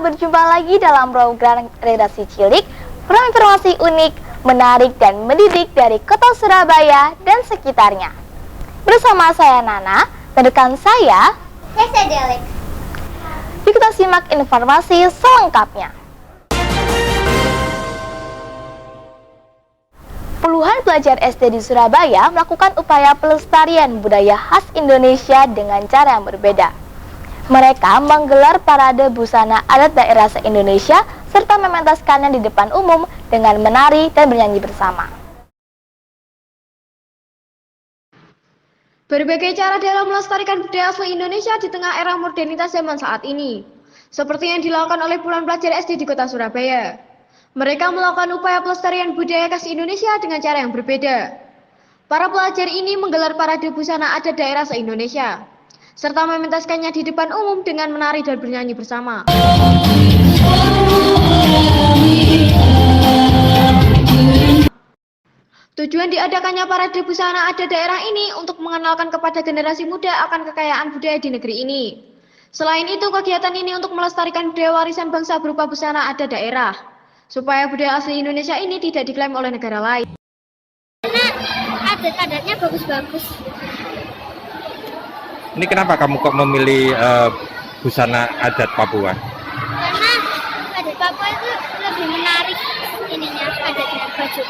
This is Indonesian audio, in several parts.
berjumpa lagi dalam program Redaksi Cilik, program informasi unik, menarik dan mendidik dari kota Surabaya dan sekitarnya. Bersama saya Nana dan rekan saya Delik. Yuk kita simak informasi selengkapnya. Puluhan pelajar SD di Surabaya melakukan upaya pelestarian budaya khas Indonesia dengan cara yang berbeda. Mereka menggelar parade busana adat daerah se-Indonesia serta mementaskannya di depan umum dengan menari dan bernyanyi bersama. Berbagai cara dalam melestarikan budaya asli Indonesia di tengah era modernitas zaman saat ini, seperti yang dilakukan oleh puluhan pelajar SD di kota Surabaya. Mereka melakukan upaya pelestarian budaya khas Indonesia dengan cara yang berbeda. Para pelajar ini menggelar parade busana adat daerah se-Indonesia, serta mementaskannya di depan umum dengan menari dan bernyanyi bersama. Tujuan diadakannya parade busana adat daerah ini untuk mengenalkan kepada generasi muda akan kekayaan budaya di negeri ini. Selain itu, kegiatan ini untuk melestarikan budaya warisan bangsa berupa busana adat daerah, supaya budaya asli Indonesia ini tidak diklaim oleh negara lain. Karena adat-adatnya bagus-bagus. Ini kenapa kamu kok memilih busana adat Papua? Karena adat Papua itu lebih menarik ininya, adatnya, baju.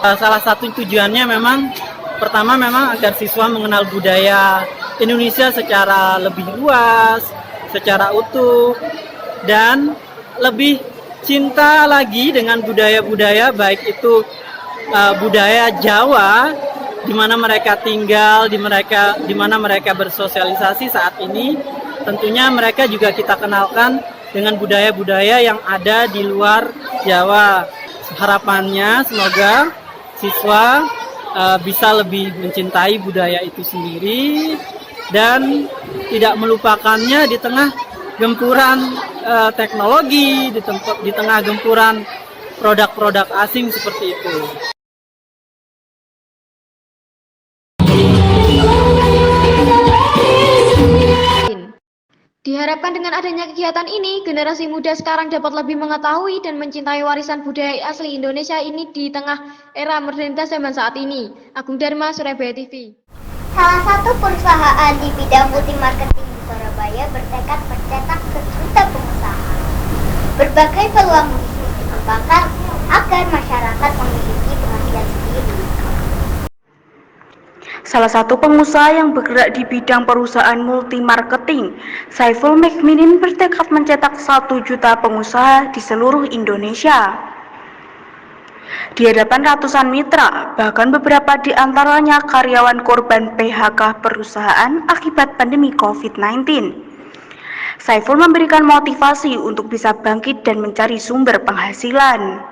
Salah satu tujuannya pertama memang agar siswa mengenal budaya Indonesia secara lebih luas, secara utuh, dan lebih cinta lagi dengan budaya-budaya, baik itu budaya Jawa, di mana mereka tinggal, di mana mereka bersosialisasi saat ini. Tentunya mereka juga kita kenalkan dengan budaya-budaya yang ada di luar Jawa. Harapannya semoga siswa bisa lebih mencintai budaya itu sendiri dan tidak melupakannya di tengah gempuran teknologi, di tengah gempuran produk-produk asing seperti itu. Diharapkan dengan adanya kegiatan ini, generasi muda sekarang dapat lebih mengetahui dan mencintai warisan budaya asli Indonesia ini di tengah era modernitas zaman saat ini. Agung Dharma, Surabaya TV. Salah satu perusahaan di bidang multimarketing di Surabaya bertekad mencetak sejuta pengusaha. Berbagai peluang bisnis dikembangkan agar masyarakat memiliki penghasilan sendiri. Salah satu pengusaha yang bergerak di bidang perusahaan multimarketing, Saiful Mukminin bertekad mencetak 1 juta pengusaha di seluruh Indonesia. Di hadapan ratusan mitra, bahkan beberapa di antaranya karyawan korban PHK perusahaan akibat pandemi COVID-19. Saiful memberikan motivasi untuk bisa bangkit dan mencari sumber penghasilan.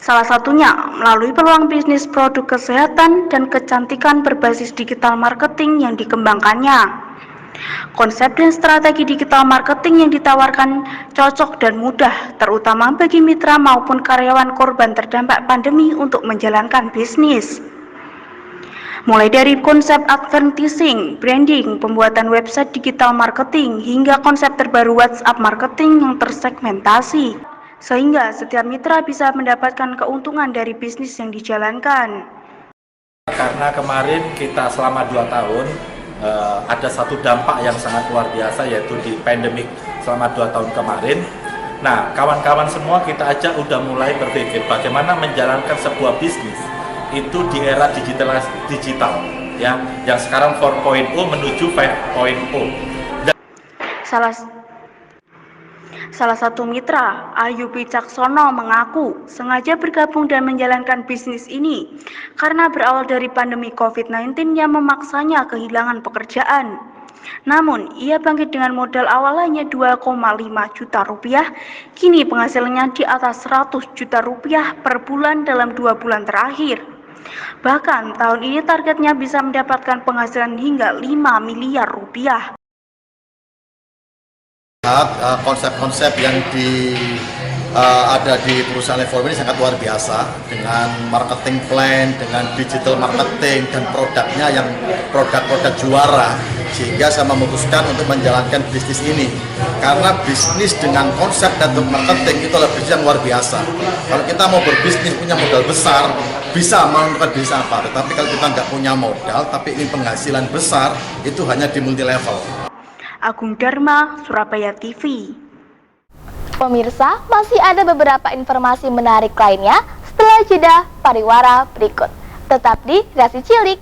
Salah satunya melalui peluang bisnis produk kesehatan dan kecantikan berbasis digital marketing yang dikembangkannya. Konsep dan strategi digital marketing yang ditawarkan cocok dan mudah, terutama bagi mitra maupun karyawan korban terdampak pandemi untuk menjalankan bisnis. Mulai dari konsep advertising, branding, pembuatan website digital marketing, hingga konsep terbaru WhatsApp marketing yang tersegmentasi, sehingga setiap mitra bisa mendapatkan keuntungan dari bisnis yang dijalankan. Karena kemarin kita selama 2 tahun ada satu dampak yang sangat luar biasa, yaitu di pandemik selama 2 tahun kemarin. Nah, kawan-kawan semua kita ajak udah mulai berpikir bagaimana menjalankan sebuah bisnis itu di era digital ya, yang sekarang 4.0 menuju 5.0. Salah satu mitra, Ayu Wicaksono, mengaku sengaja bergabung dan menjalankan bisnis ini karena berawal dari pandemi COVID-19 yang memaksanya kehilangan pekerjaan. Namun, ia bangkit dengan modal awal hanya 2,5 juta rupiah, kini penghasilannya di atas 100 juta rupiah per bulan dalam 2 bulan terakhir. Bahkan, tahun ini targetnya bisa mendapatkan penghasilan hingga 5 miliar rupiah. Konsep-konsep yang ada di perusahaan Level ini sangat luar biasa, dengan marketing plan, dengan digital marketing, dan produknya yang produk-produk juara, sehingga saya memutuskan untuk menjalankan bisnis ini. karena bisnis dengan konsep network marketing itu adalah bisnis yang luar biasa. Kalau kita mau berbisnis punya modal besar, bisa menentukan bisnis apa. Tetapi kalau kita nggak punya modal, tapi ingin penghasilan besar, itu hanya di multi level. Agung Dharma, Surabaya TV. Pemirsa, masih ada beberapa informasi menarik lainnya setelah jeda pariwara berikut. Tetap di Reaksi Cilik.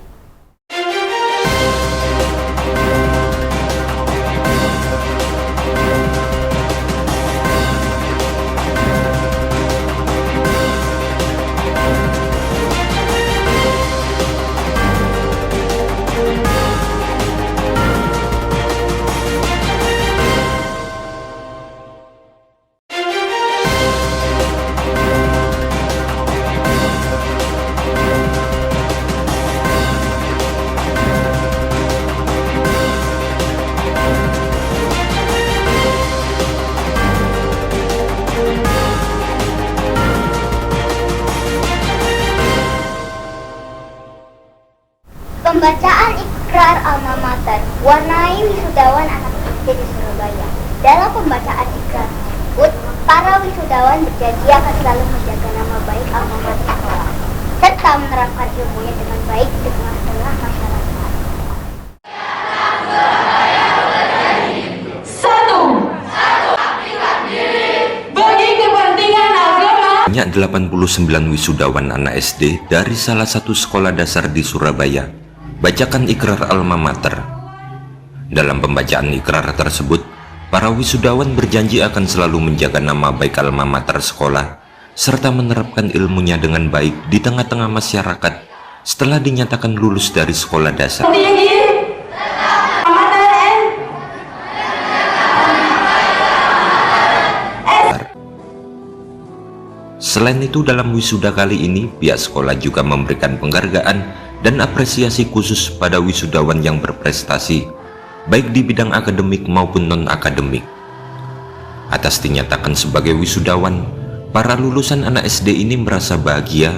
Pembacaan Ikrar Alma Mater warnai wisudawan anak SD di Surabaya. Dalam pembacaan ikrar tersebut, para wisudawan berjanji akan selalu menjaga nama baik alma mater sekolah, serta menerapkan ilmunya dengan baik di tengah-tengah masyarakat. Bagi kepentingan agama. Banyak 89 wisudawan anak SD dari salah satu sekolah dasar di Surabaya bacakan ikrar alma mater. Dalam pembacaan ikrar tersebut, para wisudawan berjanji akan selalu menjaga nama baik alma mater sekolah serta menerapkan ilmunya dengan baik di tengah-tengah masyarakat setelah dinyatakan lulus dari sekolah dasar. Selain itu, dalam wisuda kali ini, pihak sekolah juga memberikan penghargaan dan apresiasi khusus pada wisudawan yang berprestasi, baik di bidang akademik maupun non-akademik. Atas dinyatakan sebagai wisudawan, para lulusan anak SD ini merasa bahagia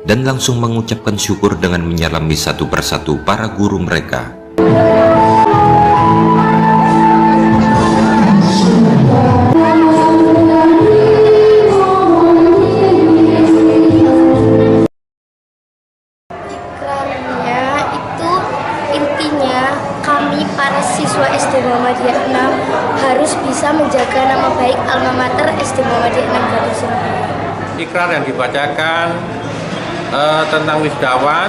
dan langsung mengucapkan syukur dengan menyalami satu persatu para guru mereka. Ikrarnya itu intinya kami para siswa SD Muhammadiyah 6 harus bisa menjaga nama baik alma mater SD Muhammadiyah 6 Gading Surabaya. Ikrar yang dibacakan tentang wisudawan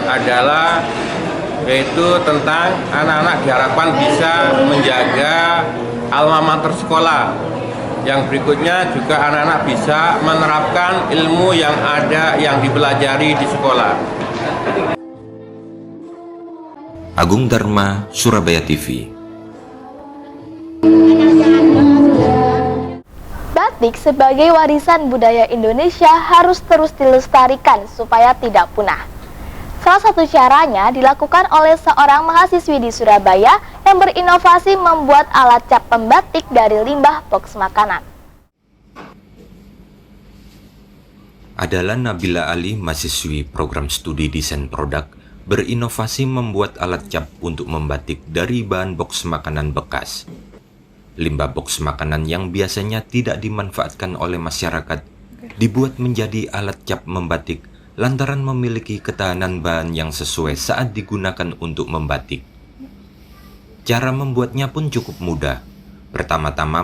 adalah yaitu tentang anak-anak diharapkan bisa menjaga alma mater sekolah. Yang berikutnya juga anak-anak bisa menerapkan ilmu yang ada yang dipelajari di sekolah. Agung Dharma, Surabaya TV. Batik sebagai warisan budaya Indonesia harus terus dilestarikan supaya tidak punah. Salah satu caranya dilakukan oleh seorang mahasiswi di Surabaya yang berinovasi membuat alat cap pembatik dari limbah box makanan. Adalah Nabila Ali, mahasiswi program studi desain produk, berinovasi membuat alat cap untuk membatik dari bahan box makanan bekas. Limbah box makanan yang biasanya tidak dimanfaatkan oleh masyarakat dibuat menjadi alat cap membatik lantaran memiliki ketahanan bahan yang sesuai saat digunakan untuk membatik. Cara membuatnya pun cukup mudah. Pertama-tama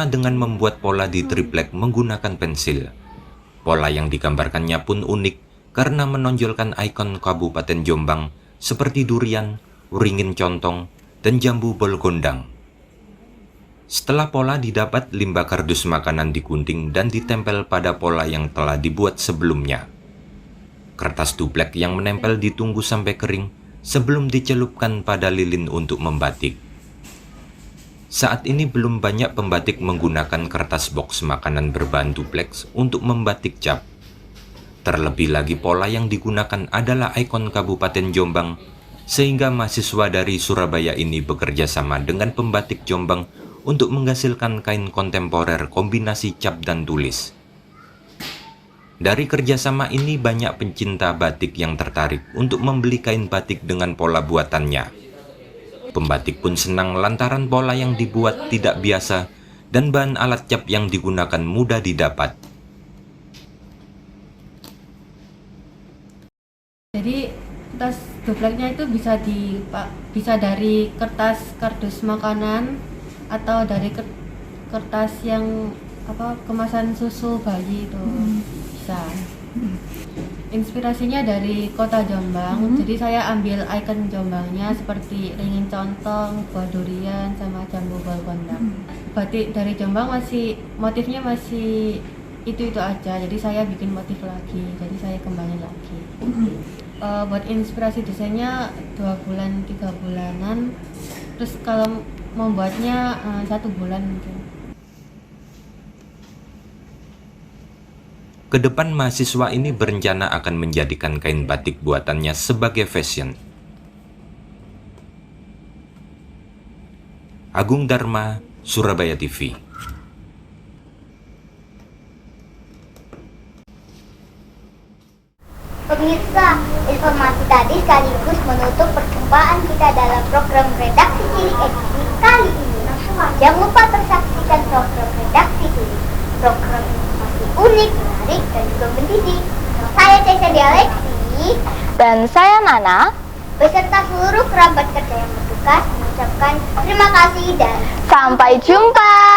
dengan membuat pola di triplek menggunakan pensil. Pola yang digambarkannya pun unik karena menonjolkan ikon Kabupaten Jombang seperti durian, uringin contong, dan jambu bol gondang. Setelah pola didapat, limbah kardus makanan digunting dan ditempel pada pola yang telah dibuat sebelumnya. Kertas duplek yang menempel ditunggu sampai kering sebelum dicelupkan pada lilin untuk membatik. Saat ini belum banyak pembatik menggunakan kertas box makanan berbahan duplex untuk membatik cap. Terlebih lagi pola yang digunakan adalah ikon Kabupaten Jombang, sehingga mahasiswa dari Surabaya ini bekerja sama dengan pembatik Jombang untuk menghasilkan kain kontemporer kombinasi cap dan tulis. Dari kerjasama ini banyak pencinta batik yang tertarik untuk membeli kain batik dengan pola buatannya. Pembatik pun senang lantaran pola yang dibuat tidak biasa dan bahan alat cap yang digunakan mudah didapat. Jadi tas gepleknya itu bisa dari kertas kardus makanan atau dari kertas yang kemasan susu bayi itu bisa. Inspirasinya dari kota Jombang, jadi saya ambil ikon Jombangnya seperti ringin contong, buah durian, sama jambu bal kondang. Batik dari Jombang motifnya masih itu aja, jadi saya bikin motif lagi, jadi saya kembangin lagi. Buat inspirasi desainnya 2 bulan 3 bulanan, terus kalau membuatnya 1 bulan mungkin. Kedepan mahasiswa ini berencana akan menjadikan kain batik buatannya sebagai fashion. Agung Dharma, Surabaya TV. Pemirsa, informasi tadi sekaligus menutup perjumpaan kita dalam program Redaksi Cilik edisi kali ini. Jangan lupa tersaksikan program Redaksi Cilik. Program informasi unik, menarik, dan juga mendidik. Saya Cesa Dialeksi Dan saya Nana, beserta seluruh kerabat kerja yang bertugas mengucapkan terima kasih dan sampai jumpa.